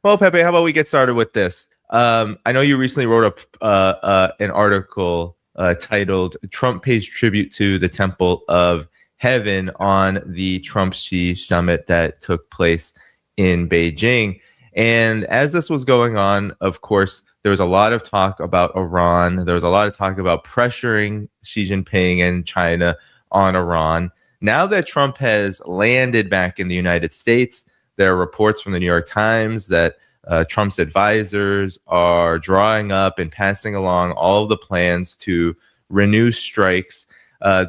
Well, Pepe, how about we get started with this? I know you recently wrote an article titled "Trump Pays Tribute to the Temple of Heaven" on the Trump-Xi summit that took place in Beijing. And as this was going on, of course, there was a lot of talk about Iran. There was a lot of talk about pressuring Xi Jinping and China on Iran. Now that Trump has landed back in the United States, there are reports from the New York Times that Trump's advisors are drawing up and passing along all of the plans to renew strikes.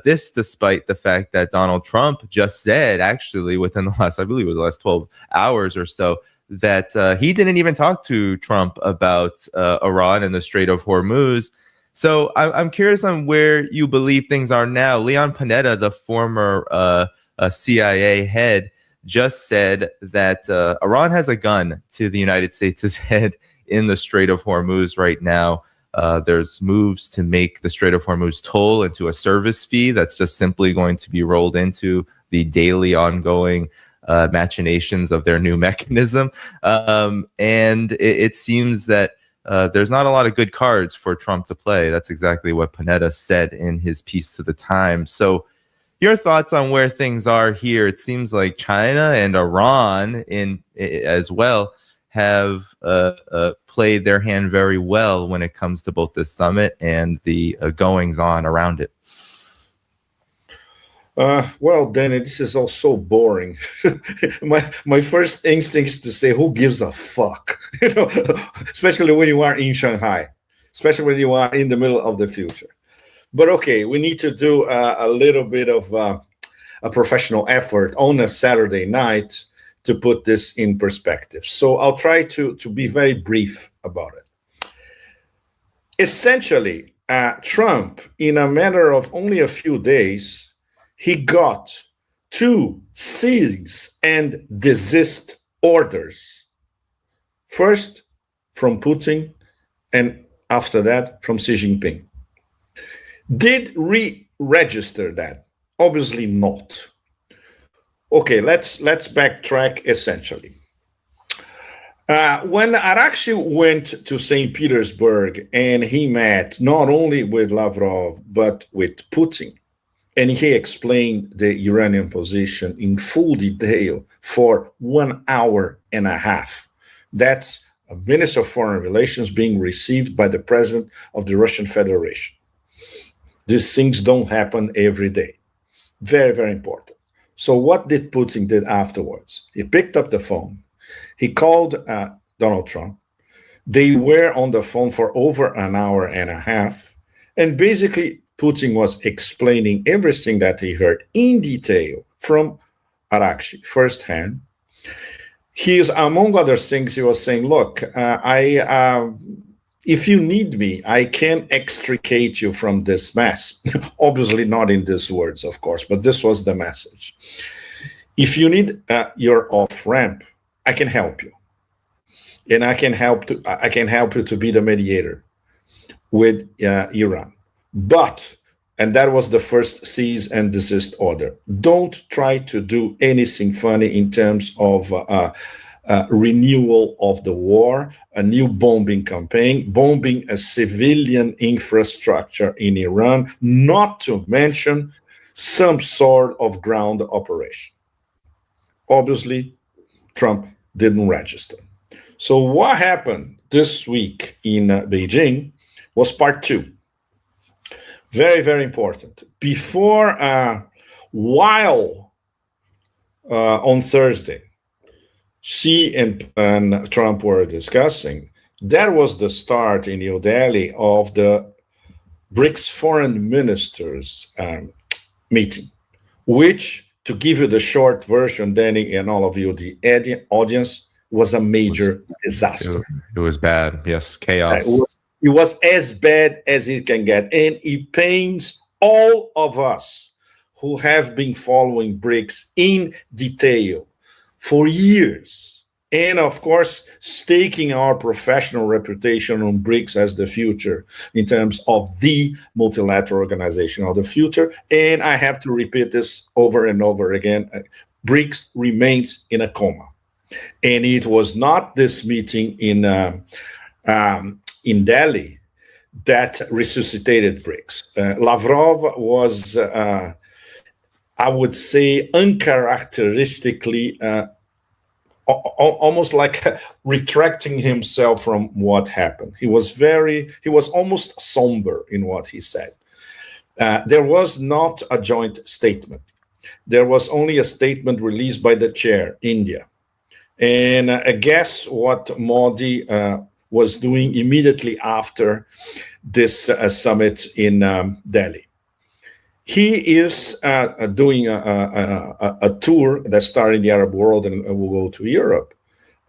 This despite the fact that Donald Trump just said, actually, within the last, I believe it was the last 12 hours or so, that he didn't even talk to Trump about Iran and the Strait of Hormuz. So I'm curious on where you believe things are now. Leon Panetta, the former CIA head, just said that Iran has a gun to the United States' head in the Strait of Hormuz right now. There's moves to make the Strait of Hormuz toll into a service fee that's just simply going to be rolled into the daily ongoing machinations of their new mechanism. And it seems that there's not a lot of good cards for Trump to play. That's exactly what Panetta said in his piece to the Times. So your thoughts on where things are here? It seems like China and Iran as well have played their hand very well when it comes to both this summit and the goings on around it. Well, Danny, this is all so boring. my first instinct is to say, who gives a fuck? Especially when you are in Shanghai, especially when you are in the middle of the future. But okay, we need to do a little bit of a professional effort on a Saturday night to put this in perspective. So I'll try to be very brief about it. Essentially, Trump, in a matter of only a few days, he got 2 cease and desist orders. First, from Putin, and after that, from Xi Jinping. Did re-register that? Obviously not. Okay, let's backtrack essentially. When Arakshi went to St. Petersburg and he met not only with Lavrov, but with Putin, and he explained the Iranian position in full detail for 1 hour and a half. That's a Minister of Foreign Relations being received by the President of the Russian Federation. These things don't happen every day. Very, very important. So what did Putin did afterwards? He picked up the phone. He called Donald Trump. They were on the phone for over an hour and a half. And basically, Putin was explaining everything that he heard in detail from Arakshi firsthand. He is, among other things, he was saying, look, if you need me, I can extricate you from this mess. Obviously not in these words, of course, but this was the message. If you need your off-ramp, I can help you. And I can help you to be the mediator with Iran. But, and that was the first cease and desist order, don't try to do anything funny in terms of renewal of the war, a new bombing campaign, bombing a civilian infrastructure in Iran, not to mention some sort of ground operation. Obviously, Trump didn't register. So what happened this week in Beijing was part 2. Very, very important. Before, while on Thursday, Xi and Trump were discussing, that was the start in New Delhi of the BRICS foreign ministers meeting, which, to give you the short version, Danny and all of you, the audience, was a major disaster. It was bad. Yes, chaos. It was as bad as it can get. And it pains all of us who have been following BRICS in detail for years, and of course, staking our professional reputation on BRICS as the future in terms of the multilateral organization of the future. And I have to repeat this over and over again. BRICS remains in a coma. And it was not this meeting in Delhi that resuscitated BRICS. Lavrov was, I would say, uncharacteristically almost like retracting himself from what happened. He was almost somber in what he said. There was not a joint statement. There was only a statement released by the chair, India. And guess what Modi was doing immediately after this summit in Delhi? He is doing a tour that started in the Arab world and will go to Europe,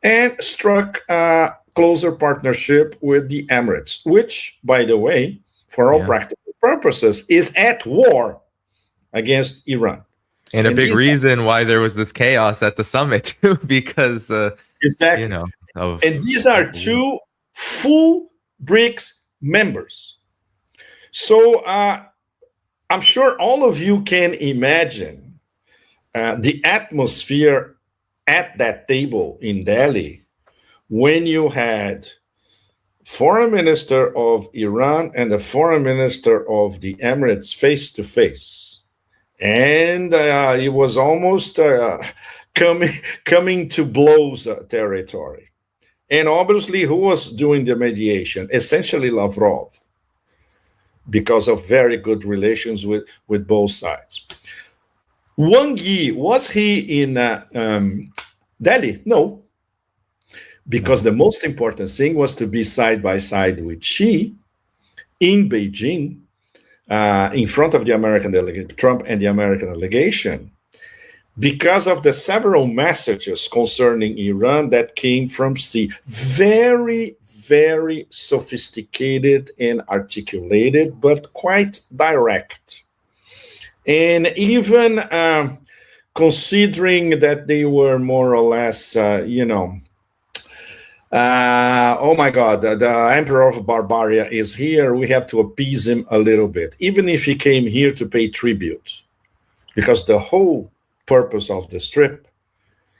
and struck a closer partnership with the Emirates, which, by the way, for all practical purposes, is at war against Iran. And a big reason why there was this chaos at the summit, because, exactly. And these are two full BRICS members. So I'm sure all of you can imagine the atmosphere at that table in Delhi when you had foreign minister of Iran and the foreign minister of the Emirates face to face. And it was almost coming to blows territory. And obviously, who was doing the mediation? Essentially Lavrov, because of very good relations with both sides. Wang Yi, was he in Delhi? No, because the most important thing was to be side by side with Xi in Beijing, in front of the American delegate, Trump and the American delegation, because of the several messages concerning Iran that came from Xi. Very, very sophisticated and articulated, but quite direct. And even considering that they were more or less, oh my God, the Emperor of Barbaria is here, we have to appease him a little bit, even if he came here to pay tribute. Because the whole purpose of this trip,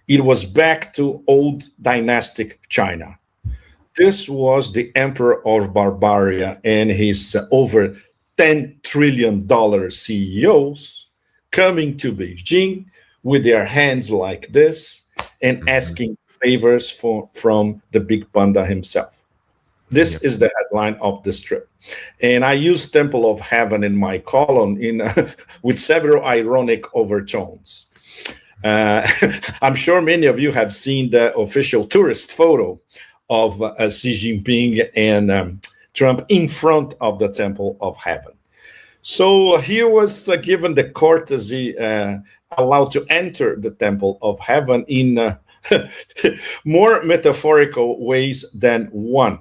it was back to old dynastic China. This was the Emperor of Barbaria and his over $10 trillion CEOs coming to Beijing with their hands like this and asking favors from the big panda himself. This is the headline of this trip. And I use Temple of Heaven in my column with several ironic overtones. I'm sure many of you have seen the official tourist photo of Xi Jinping and Trump in front of the Temple of Heaven. So he was given the courtesy, allowed to enter the Temple of Heaven in more metaphorical ways than one.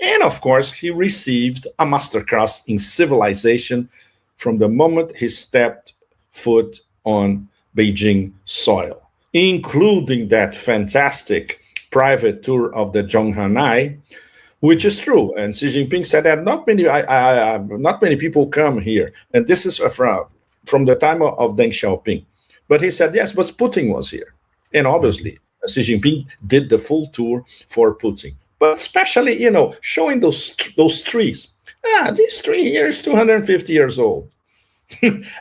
And of course, he received a masterclass in civilization from the moment he stepped foot on Beijing soil, including that fantastic private tour of the Zhonghanai, which is true. And Xi Jinping said that not many people come here. And this is from the time of Deng Xiaoping. But he said, yes, but Putin was here. And obviously, Xi Jinping did the full tour for Putin. But especially, showing those trees. This tree here is 250 years old.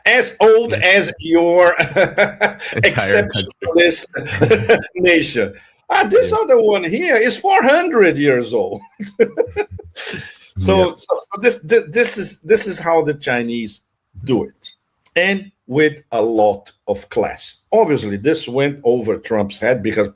As old as your exceptionalist nation. This other one here is 400 years old. So this is how the Chinese do it, and with a lot of class. Obviously, this went over Trump's head because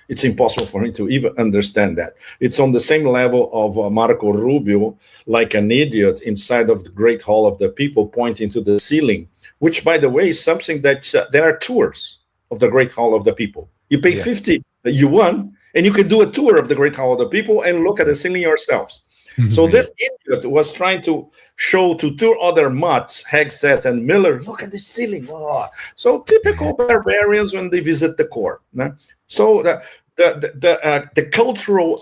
it's impossible for him to even understand that. It's on the same level of Marco Rubio, like an idiot inside of the Great Hall of the People, pointing to the ceiling, which, by the way, is something that there are tours of the Great Hall of the People. You pay 50 yuan, and you can do a tour of the Great Hall of the People and look at the ceiling yourselves. So this idiot was trying to show to two other mutts, Hegseth and Miller, look at the ceiling. Oh. So typical barbarians when they visit the court. So the cultural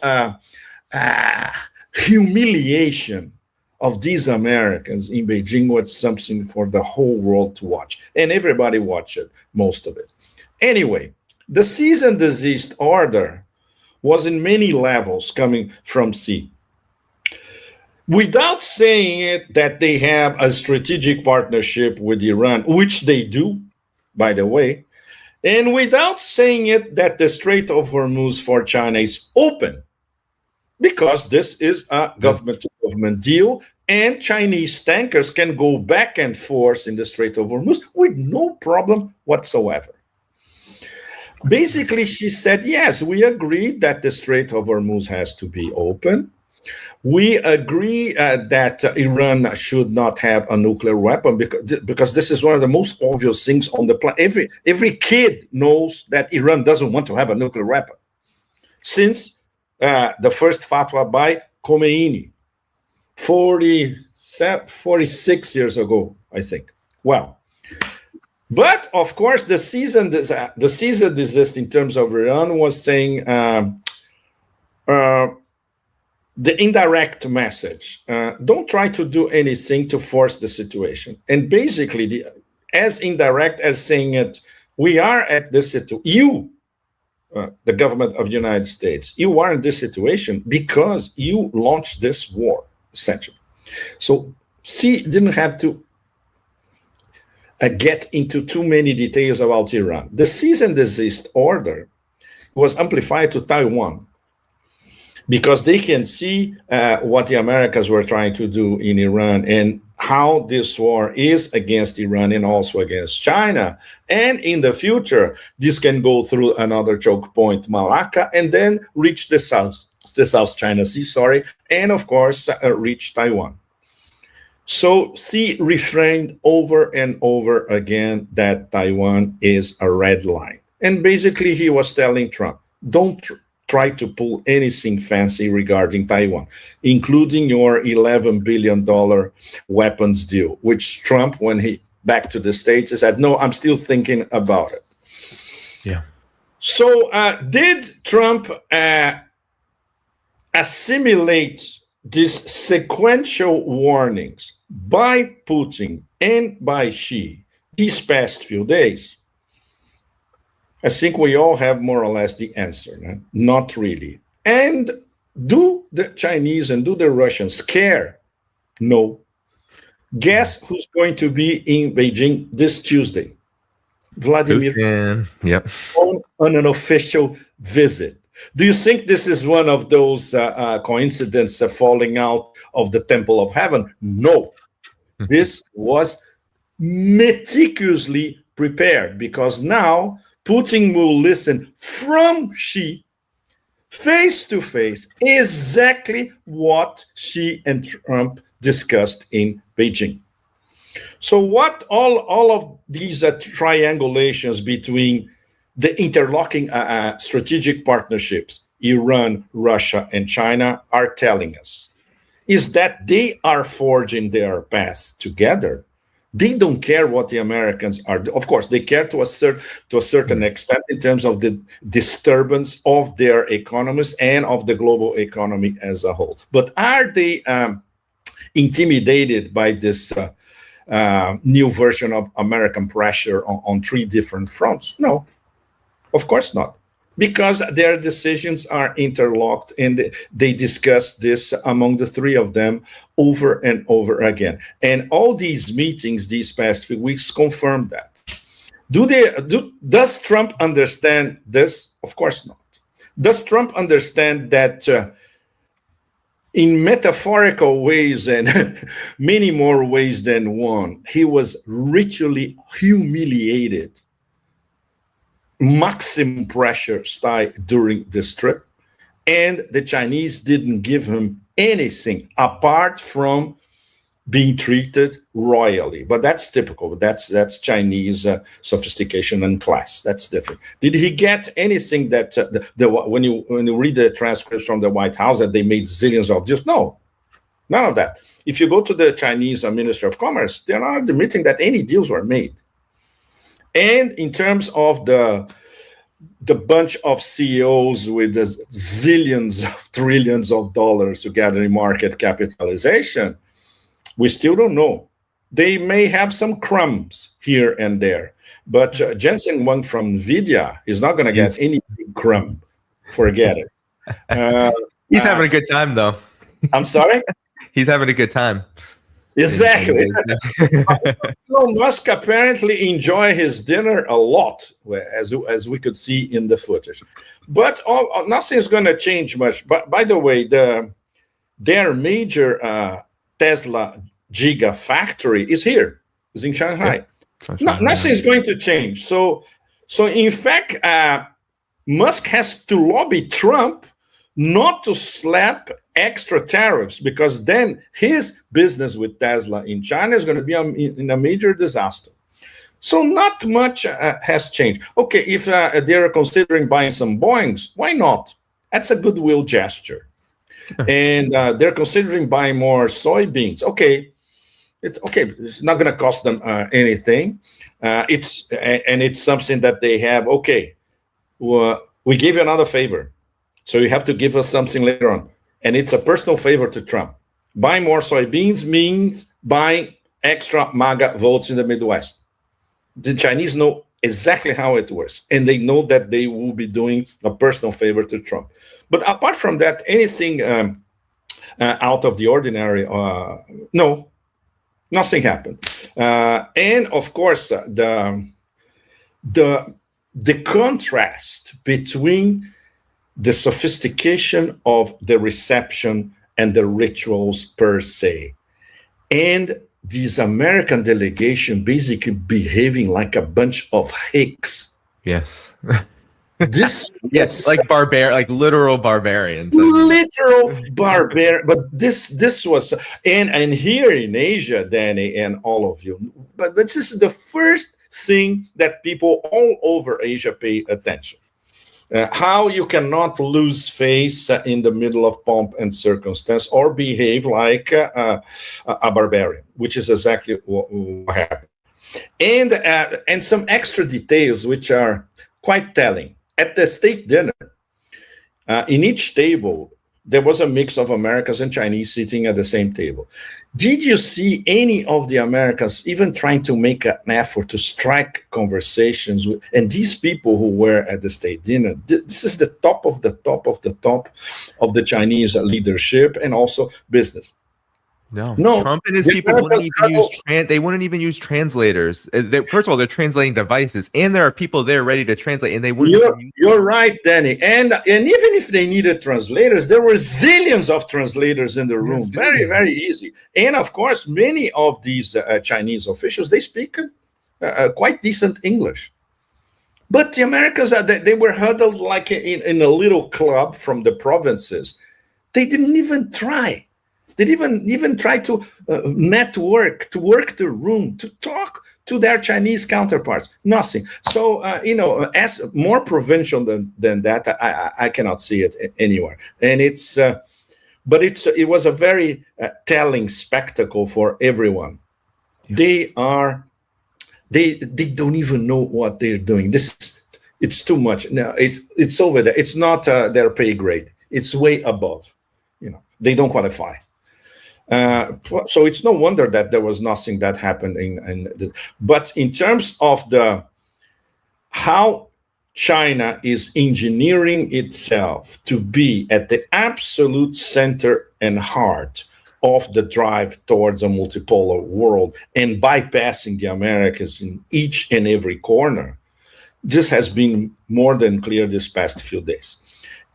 humiliation of these Americans in Beijing was something for the whole world to watch. And everybody watched it, most of it. Anyway, The cease and desist order was in many levels coming from Xi. Without saying it that they have a strategic partnership with Iran, which they do, by the way, and without saying it that the Strait of Hormuz for China is open, because this is a government-to-government deal, and Chinese tankers can go back and forth in the Strait of Hormuz with no problem whatsoever. Basically, she said, yes, we agree that the Strait of Hormuz has to be open. We agree that Iran should not have a nuclear weapon because this is one of the most obvious things on the planet. Every kid knows that Iran doesn't want to have a nuclear weapon since the first fatwa by Khomeini 46 years ago, I think. Well, but of course, the cease and desist in terms of Iran was saying the indirect message: don't try to do anything to force the situation. And basically, as indirect as saying it, we are at this situation. The government of the United States, you are in this situation because you launched this war, essentially. So Xi didn't have to get into too many details about Iran. The cease and desist order was amplified to Taiwan because they can see what the Americans were trying to do in Iran and how this war is against Iran and also against China. And in the future, this can go through another choke point, Malacca, and then reach the South China Sea, and of course, reach Taiwan. So Xi refrained over and over again that Taiwan is a red line. And basically, he was telling Trump, don't try to pull anything fancy regarding Taiwan, including your $11 billion weapons deal, which Trump, when he back to the States, he said, no, I'm still thinking about it. Yeah. So did Trump assimilate these sequential warnings by Putin and by Xi these past few days? I think we all have more or less the answer. No? Not really. And do the Chinese and do the Russians care? No. Guess who's going to be in Beijing this Tuesday? Vladimir Putin. Yep. On an official visit. Do you think this is one of those coincidences falling out of the Temple of Heaven? No. This was meticulously prepared because now Putin will listen from Xi face to face exactly what Xi and Trump discussed in Beijing. So what all of these triangulations between the interlocking strategic partnerships, Iran, Russia, and China, are telling us is that they are forging their path together. They don't care what the Americans are. Of course, they care to a certain extent in terms of the disturbance of their economies and of the global economy as a whole. But are they intimidated by this new version of American pressure on three different fronts? No, of course not. Because their decisions are interlocked and they discuss this among the three of them over and over again. And all these meetings these past few weeks confirm that. Does Trump understand this? Of course not. Does Trump understand that in metaphorical ways and many more ways than one, he was ritually humiliated, maximum pressure style during this trip, and the Chinese didn't give him anything apart from being treated royally? But that's typical. That's Chinese sophistication and class. That's different. Did he get anything that when you read the transcripts from the White House that they made zillions of deals? No, none of that. If you go to the Chinese Ministry of Commerce, they're not admitting that any deals were made. And in terms of the bunch of CEOs with zillions of trillions of dollars together in market capitalization, we still don't know They may have some crumbs here and there, but Jensen Huang from NVIDIA is not going to get any big crumb. Forget it. He's having a good time, though. I'm sorry? He's having a good time. Exactly. Elon Musk apparently enjoy his dinner a lot, as we could see in the footage. But nothing's going to change much. But by the way, their major Tesla Giga factory is here. It's in Shanghai. Yeah. Nothing is going to change. So in fact, Musk has to lobby Trump not to slap extra tariffs, because then his business with Tesla in China is going to be in a major disaster. So not much has changed. Okay, if they're considering buying some Boeings, why not? That's a goodwill gesture. And they're considering buying more soybeans. Okay, it's not going to cost them anything. It's something that they have. Okay, we gave you another favor, so you have to give us something later on. And it's a personal favor to Trump. Buying more soybeans means buying extra MAGA votes in the Midwest. The Chinese know exactly how it works, and they know that they will be doing a personal favor to Trump. But apart from that, anything out of the ordinary, no, nothing happened. And of course, the contrast between the sophistication of the reception and the rituals per se, and this American delegation basically behaving like a bunch of hicks. Yes. This yes, like literal barbarians. Literal barbarian. But this was, and here in Asia, Danny, and all of you, but this is the first thing that people all over Asia pay attention. How you cannot lose face in the middle of pomp and circumstance or behave like a barbarian, which is exactly what happened. And some extra details which are quite telling. At the state dinner, in each table, there was a mix of Americans and Chinese sitting at the same table. Did you see any of the Americans even trying to make an effort to strike conversations with, and these people who were at the state dinner, this is the top of the top of the top of the Chinese leadership and also business. No. Trump and his people wouldn't even use translators. First of all, they're translating devices, and there are people there ready to translate, and they wouldn't. You're right, Danny. And even if they needed translators, there were zillions of translators in the room. Very, very easy. And of course, many of these Chinese officials, they speak quite decent English. But the Americans, they were huddled like in a little club from the provinces. They didn't even try. They didn't even try to network, to work the room, to talk to their Chinese counterparts. Nothing. So, as more provincial than that, I cannot see it anywhere. And it was a very telling spectacle for everyone. Yeah. They don't even know what they're doing. It's too much. No, it's over there. It's not their pay grade. It's way above. They don't qualify. So it's no wonder that there was nothing that happened but in terms of how China is engineering itself to be at the absolute center and heart of the drive towards a multipolar world and bypassing the Americas in each and every corner, this has been more than clear this past few days.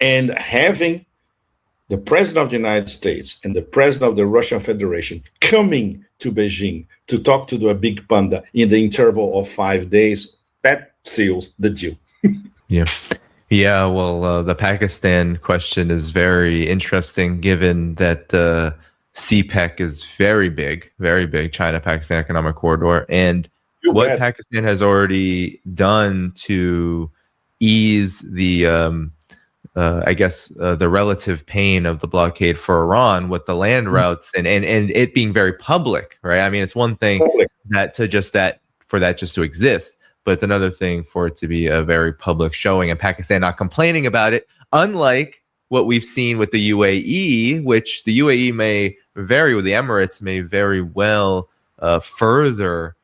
And having the president of the United States and the president of the Russian Federation coming to Beijing to talk to the big panda in the interval of 5 days, that seals the deal. Yeah. Well, the Pakistan question is very interesting, given that CPEC is very big, China-Pakistan Economic Corridor, and what Pakistan has already done to ease the the relative pain of the blockade for Iran with the land routes and it being very public, right? I mean, it's one thing for that just to exist, but it's another thing for it to be a very public showing and Pakistan not complaining about it, unlike what we've seen with the UAE, which the UAE may vary with the Emirates may very well further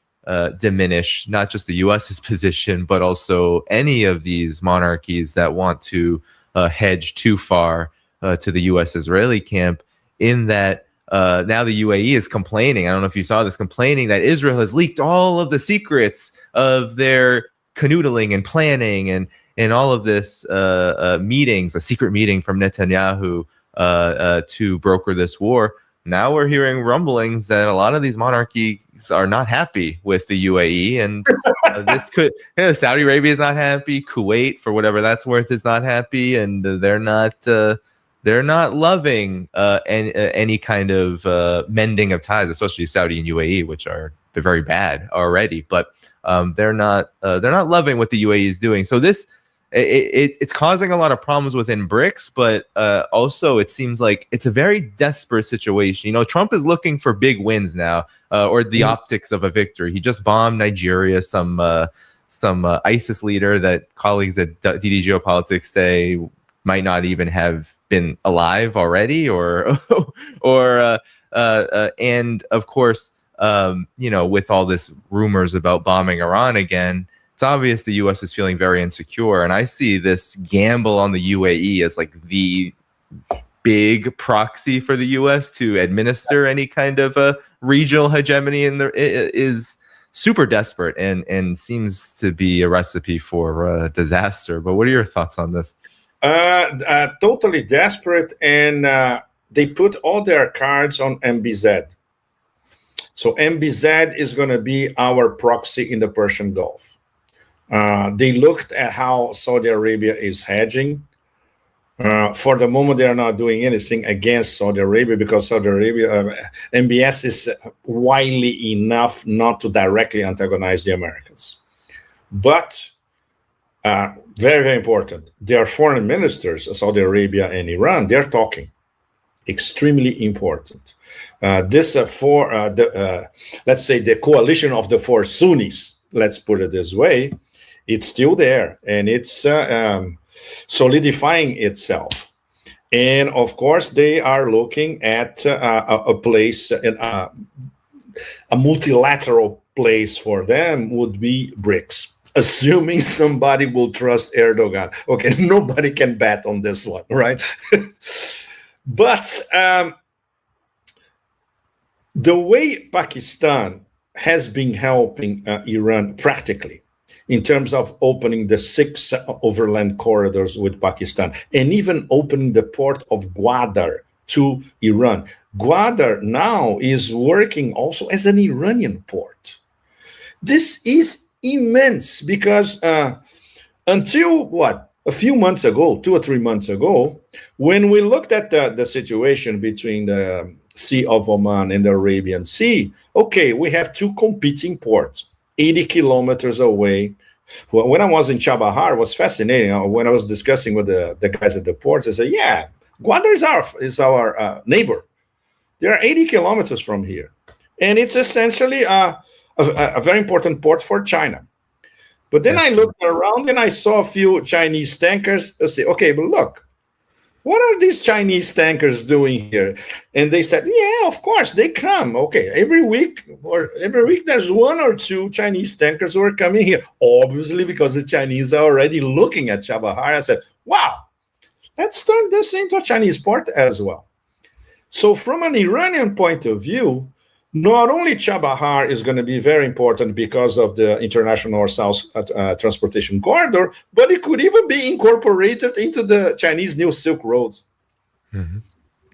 diminish not just the U.S.'s position, but also any of these monarchies that want to hedge too far to the U.S.-Israeli camp, in that now the UAE is complaining. I don't know if you saw this, complaining that Israel has leaked all of the secrets of their canoodling and planning and all of this meetings, a secret meeting from Netanyahu to broker this war. Now we're hearing rumblings that a lot of these monarchies are not happy with the UAE, and this could. Saudi Arabia is not happy. Kuwait, for whatever that's worth, is not happy, and they're not loving any kind of mending of ties, especially Saudi and UAE, which are very bad already. But they're not loving what the UAE is doing. So this. It's causing a lot of problems within BRICS, but also it seems like it's a very desperate situation. You know, Trump is looking for big wins now, or the optics of a victory. He just bombed Nigeria, some ISIS leader that colleagues at DD Geopolitics say might not even have been alive already, or and of course, you know, with all this rumors about bombing Iran again. It's obvious the U.S. is feeling very insecure, and I see this gamble on the UAE as like the big proxy for the U.S. to administer any kind of a regional hegemony, and is super desperate and seems to be a recipe for disaster. But what are your thoughts on this? Totally desperate, and they put all their cards on MBZ. So MBZ is going to be our proxy in the Persian Gulf. They looked at how Saudi Arabia is hedging. For the moment, they are not doing anything against Saudi Arabia because Saudi Arabia, MBS is wily enough not to directly antagonize the Americans. But very, very important, their foreign ministers, Saudi Arabia and Iran, they're talking. Extremely important. Let's say the coalition of the four Sunnis, let's put it this way, it's still there, and it's solidifying itself. And of course, they are looking at a place, a multilateral place for them would be BRICS, assuming somebody will trust Erdogan. Okay, nobody can bet on this one, right? But the way Pakistan has been helping Iran practically, in terms of opening the 6 overland corridors with Pakistan, and even opening the port of Gwadar to Iran. Gwadar now is working also as an Iranian port. This is immense because until a few months ago, 2 or 3 months ago, when we looked at the situation between the Sea of Oman and the Arabian Sea, okay, we have 2 competing ports. 80 kilometers away. Well, when I was in Chabahar, it was fascinating. When I was discussing with the guys at the ports, I said, yeah, Gwadar is our neighbor. They are 80 kilometers from here. And it's essentially a very important port for China. But then I looked around and I saw a few Chinese tankers. I said, okay, but look, what are these Chinese tankers doing here? And they said, yeah, of course, they come. Okay, every week there's 1 or 2 Chinese tankers who are coming here. Obviously, because the Chinese are already looking at Chabahar. I said, wow, let's turn this into a Chinese port as well. So from an Iranian point of view, not only Chabahar is going to be very important because of the international north-south transportation corridor, but it could even be incorporated into the Chinese New Silk Roads. Mm-hmm.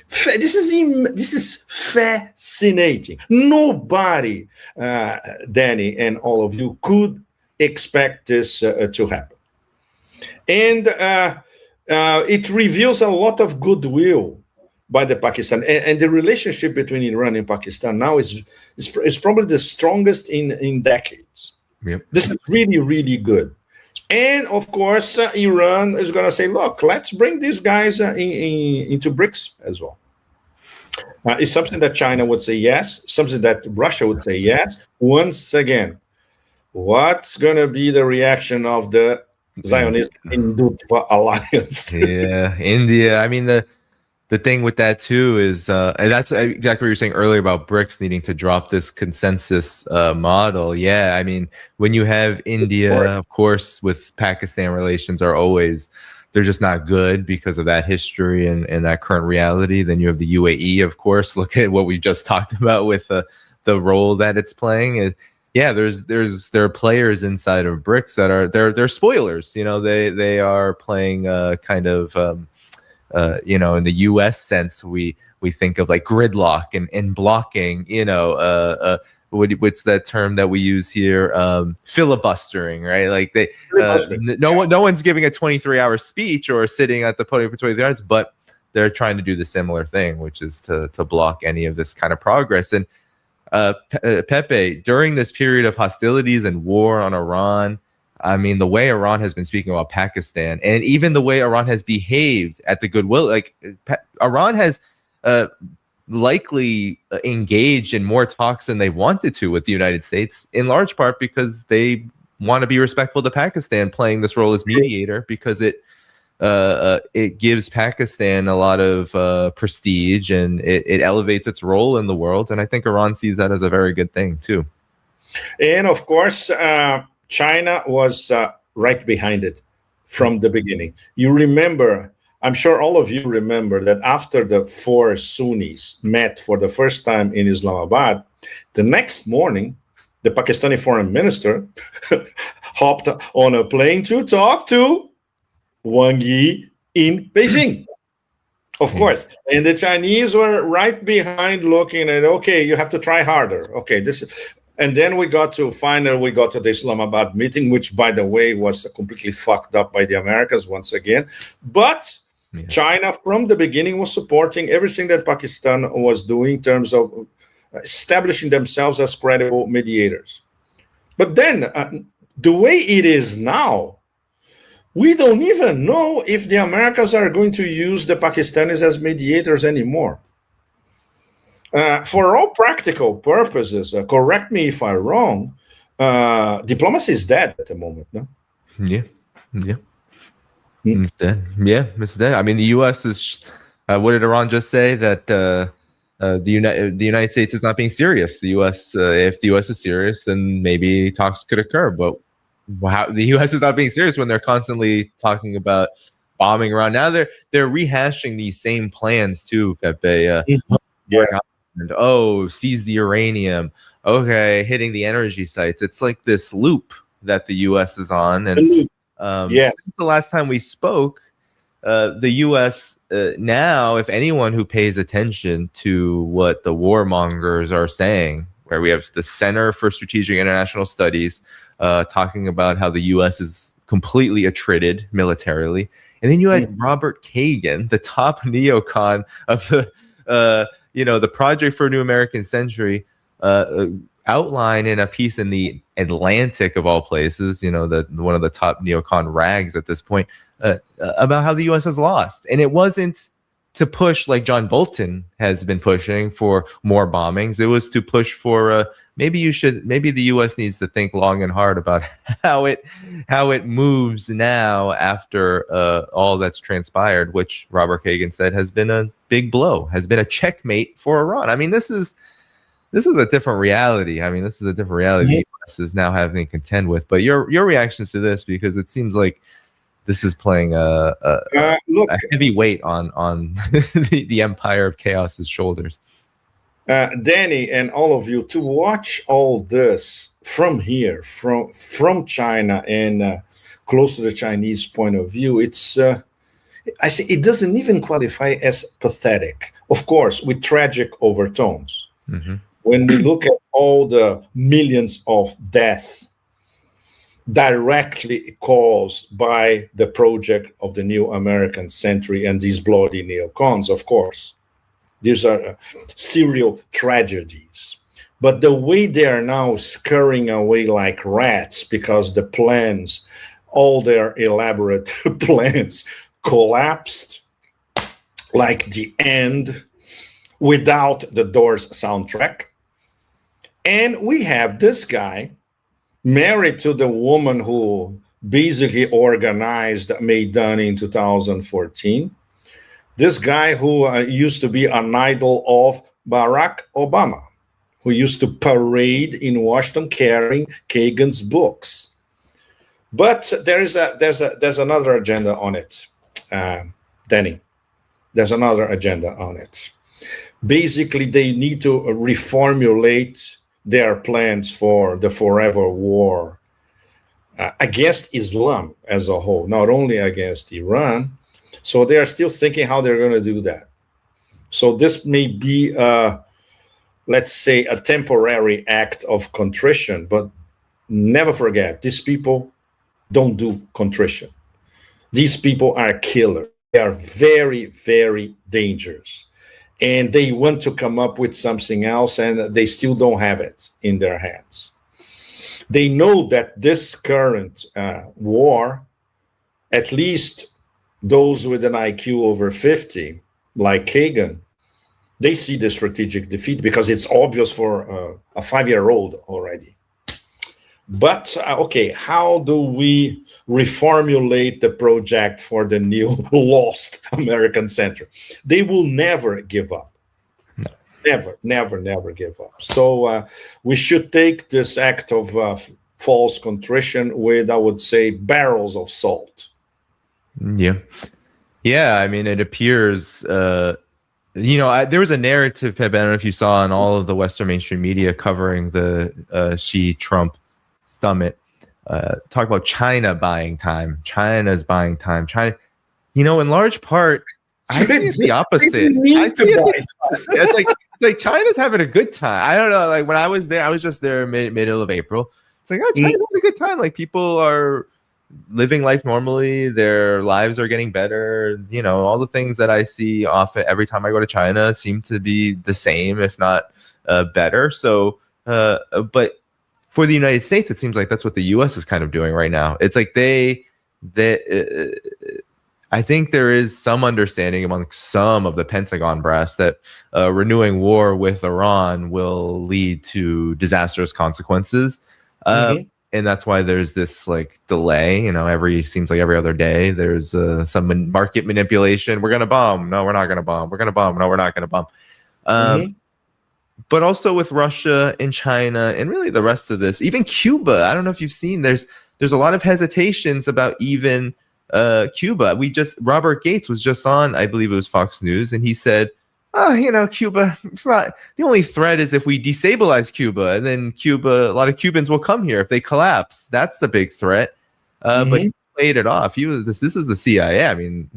This is fascinating. Nobody, Danny and all of you, could expect this to happen. And it reveals a lot of goodwill by the Pakistan, and the relationship between Iran and Pakistan now is probably the strongest in decades. Yep. This is really, really good. And of course, Iran is going to say, look, let's bring these guys into BRICS as well. It's something that China would say yes, something that Russia would say yes. Once again, what's going to be the reaction of the Zionist Hindutva alliance? Yeah, India. I mean, the thing with that too is, and that's exactly what you're saying earlier about BRICS needing to drop this consensus model. Yeah, I mean, when you have India, of course, with Pakistan relations are always, they're just not good because of that history and that current reality. Then you have the UAE, of course. Look at what we just talked about with the role that it's playing. Yeah, there are players inside of BRICS that are they're spoilers. You know, they are playing kind of. You know, in the U.S. sense, we think of like gridlock and blocking. You know, what's that term that we use here? Filibustering, right? Like no one's giving a 23-hour speech or sitting at the podium for 23 hours, but they're trying to do the similar thing, which is to block any of this kind of progress. And Pepe, during this period of hostilities and war on Iran, I mean, the way Iran has been speaking about Pakistan, and even the way Iran has behaved at the goodwill, like Iran has likely engaged in more talks than they've wanted to with the United States, in large part because they want to be respectful to Pakistan playing this role as mediator, because it gives Pakistan a lot of prestige, and it elevates its role in the world. And I think Iran sees that as a very good thing too. And of course, China was right behind it from the beginning. You remember, I'm sure all of you remember that after the four Sunnis met for the first time in Islamabad, the next morning, the Pakistani foreign minister hopped on a plane to talk to Wang Yi in Beijing. Of course. And the Chinese were right behind looking at, okay, you have to try harder. Okay, and then we got to the Islamabad meeting, which, by the way, was completely fucked up by the Americans once again. But China, from the beginning, was supporting everything that Pakistan was doing in terms of establishing themselves as credible mediators. But then, the way it is now, we don't even know if the Americans are going to use the Pakistanis as mediators anymore. For all practical purposes, correct me if I'm wrong, diplomacy is dead at the moment, no? Yeah. It's dead. Yeah, it's dead. I mean, the U.S. is, what did Iran just say? That the United States is not being serious. The U.S., if the U.S. is serious, then maybe talks could occur. But the U.S. is not being serious when they're constantly talking about bombing Iran. Now they're rehashing these same plans too, Pepe. And seize the uranium. Okay, hitting the energy sites. It's like this loop that the U.S. is on. And since the last time we spoke, the U.S. Now, if anyone who pays attention to what the warmongers are saying, where we have the Center for Strategic International Studies talking about how the U.S. is completely attrited militarily, and then you had Robert Kagan, the top neocon of the Project for a New American Century, outline in a piece in the Atlantic of all places, one of the top neocon rags at this point, about how the U.S. has lost. And it wasn't to push like John Bolton has been pushing for more bombings. It was to push for maybe the U.S. needs to think long and hard about how it moves now after all that's transpired, which Robert Kagan said has been a big blow, has been a checkmate for Iran. I mean, this is a different reality. I mean, this is a different reality the U.S. is now having to contend with. But your reactions to this, because it seems like this is playing a heavy weight on the empire of chaos's shoulders. Danny and all of you, to watch all this from here, from China and close to the Chinese point of view, it's I say it doesn't even qualify as pathetic. Of course, with tragic overtones. Mm-hmm. When we look at all the millions of deaths directly caused by the project of the new American century and these bloody neocons, of course, these are serial tragedies. But the way they are now scurrying away like rats because the plans, all their elaborate plans, collapsed like the end without the Doors soundtrack. And we have this guy married to the woman who basically organized Maidan in 2014. This guy who used to be an idol of Barack Obama, who used to parade in Washington carrying Kagan's books. But there's another agenda on it, Danny. There's another agenda on it. Basically, they need to reformulate their plans for the forever war against Islam as a whole, not only against Iran. So they are still thinking how they're going to do that. So this may be, let's say, a temporary act of contrition, but never forget, these people don't do contrition. These people are killers. They are very, very dangerous. And they want to come up with something else, and they still don't have it in their hands. They know that this current war, at least those with an IQ over 50, like Kagan, they see the strategic defeat because it's obvious for a 5-year-old already. But, okay, how do we reformulate the project for the new lost American center? They will never give up. No. Never give up. So we should take this act of false contrition with, I would say, barrels of salt. Yeah. Yeah, I mean, it appears, there was a narrative, Pepe, I don't know if you saw in all of the Western mainstream media covering the Xi-Trump summit, talk about China buying time. China's buying time. China, in large part, I see it's the opposite. It's like China's having a good time. I don't know. Like when I was there, I was just there middle of April. It's like, China's having a good time. Like people are living life normally. Their lives are getting better. All the things that I see often every time I go to China seem to be the same, if not better. So, but for the United States, it seems like that's what the U.S. is kind of doing right now. It's like I think there is some understanding among some of the Pentagon brass that renewing war with Iran will lead to disastrous consequences. And that's why there's this like delay, seems like every other day there's some market manipulation. We're going to bomb. No, we're not going to bomb. We're going to bomb. No, we're not going to bomb. But also with Russia and China and really the rest of this, even Cuba. I don't know if you've seen, there's a lot of hesitations about even Cuba. Robert Gates was just on, I believe it was Fox News, and he said, Cuba, it's not, the only threat is if we destabilize Cuba, and then a lot of Cubans will come here if they collapse. That's the big threat. But he played it off. This is the CIA. I mean,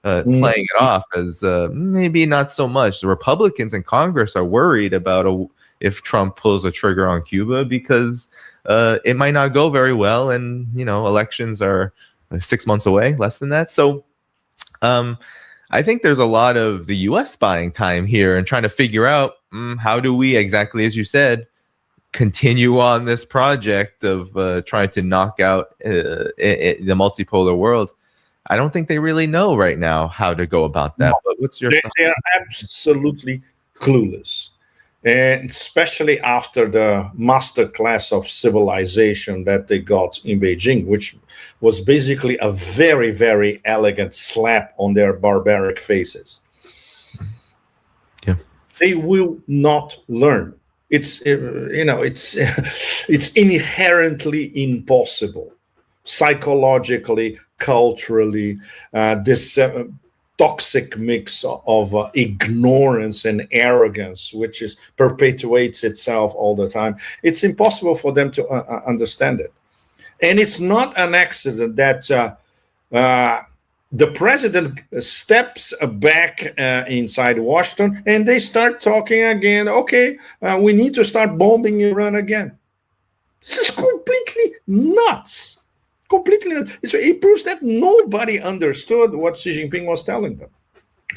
playing it off as maybe not so much. The Republicans in Congress are worried about if Trump pulls a trigger on Cuba because it might not go very well, and elections are 6 months away, less than that. So I think there's a lot of the U.S. buying time here and trying to figure out how do we exactly, as you said, continue on this project of trying to knock out the multipolar world. I don't think they really know right now how to go about that. But what's your thought? They are absolutely clueless. And especially after the masterclass of civilization that they got in Beijing, which was basically a very, very elegant slap on their barbaric faces. Yeah. They will not learn. It's it's inherently impossible, psychologically, culturally. This toxic mix of ignorance and arrogance, which perpetuates itself all the time. It's impossible for them to understand it. And it's not an accident that the president steps back inside Washington and they start talking again. Okay, we need to start bombing Iran again. This is completely nuts. Completely. It proves that nobody understood what Xi Jinping was telling them,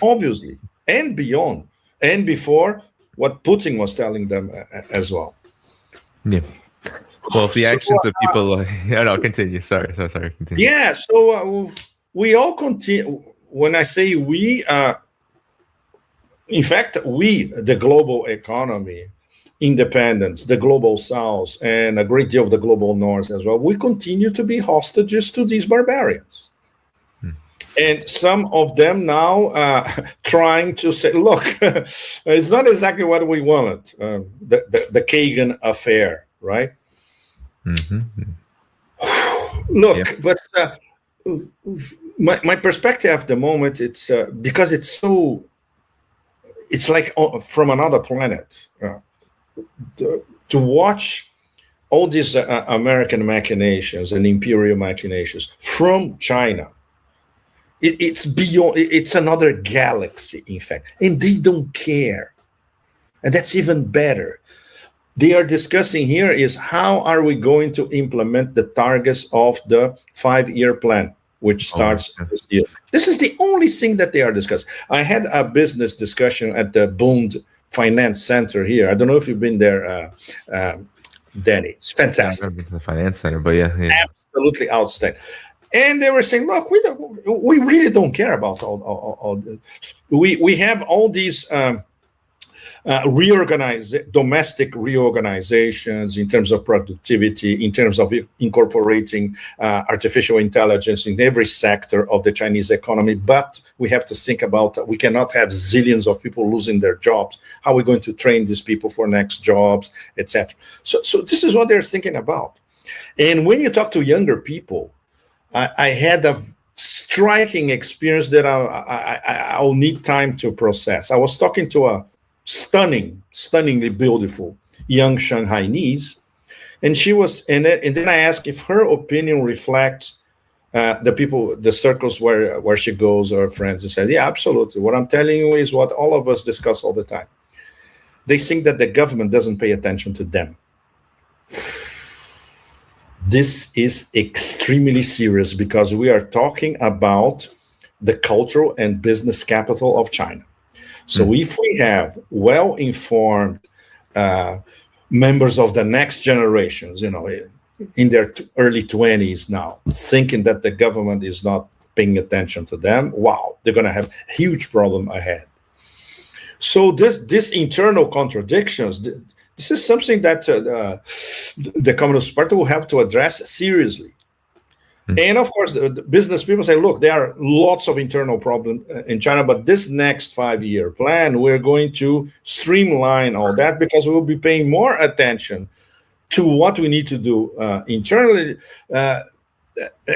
obviously, and beyond, and before what Putin was telling them as well. Yeah. Well, the actions of people. No, continue. Sorry. Continue. Yeah. So we all continue. When I say we, in fact, we, the global economy, independence, the global south, and a great deal of the global north as well, we continue to be hostages to these barbarians. And some of them now trying to say, look, it's not exactly what we wanted, the Kagan affair, right? Mm-hmm. Look, Yep. but my perspective at the moment, it's because it's like from another planet. To watch all these American machinations and imperial machinations from China, it's beyond, it's another galaxy, in fact, and they don't care. And that's even better. They are discussing here is how are we going to implement the targets of the 5-year plan, which Oh, starts this year. This is the only thing that they are discussing. I had a business discussion at the Bund Finance Center here. I don't know if you've been there, Danny. It's yeah, I've fantastic. never been to the finance center, but yeah. Absolutely outstanding. And they were saying, look, we really don't care about all we have all these domestic reorganizations in terms of productivity, in terms of incorporating artificial intelligence in every sector of the Chinese economy. But we have to think about, we cannot have zillions of people losing their jobs. How are we going to train these people for next jobs, etc.? So this is what they're thinking about. And when you talk to younger people, I had a striking experience that I'll need time to process. I was talking to a stunningly beautiful young Shanghainese, and she was, and then I asked if her opinion reflects the circles where she goes, or friends, and said, yeah, absolutely. What I'm telling you is what all of us discuss all the time. They think that the government doesn't pay attention to them. This is extremely serious because we are talking about the cultural and business capital of China. So if we have well-informed members of the next generations, in their early 20s now, thinking that the government is not paying attention to them, wow, they're going to have a huge problem ahead. So this internal contradictions, this is something that the Communist Party will have to address seriously. And of course, the business people say, look, there are lots of internal problems in China, but this next 5-year plan, we're going to streamline all that because we'll be paying more attention to what we need to do internally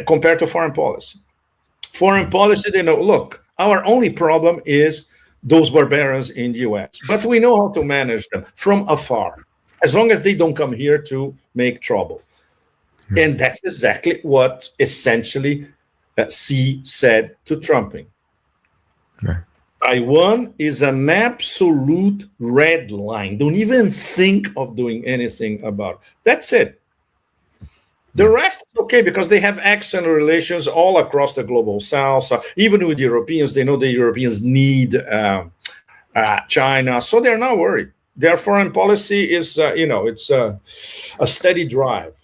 compared to foreign policy. Foreign policy, they know, look, our only problem is those barbarians in the US, but we know how to manage them from afar, as long as they don't come here to make trouble. And that's exactly what essentially Xi said to Trumping. Right. Taiwan is an absolute red line. Don't even think of doing anything about it. That's it. The rest is okay because they have excellent relations all across the global south. So even with the Europeans, they know the Europeans need China, so they're not worried. Their foreign policy is, it's a steady drive.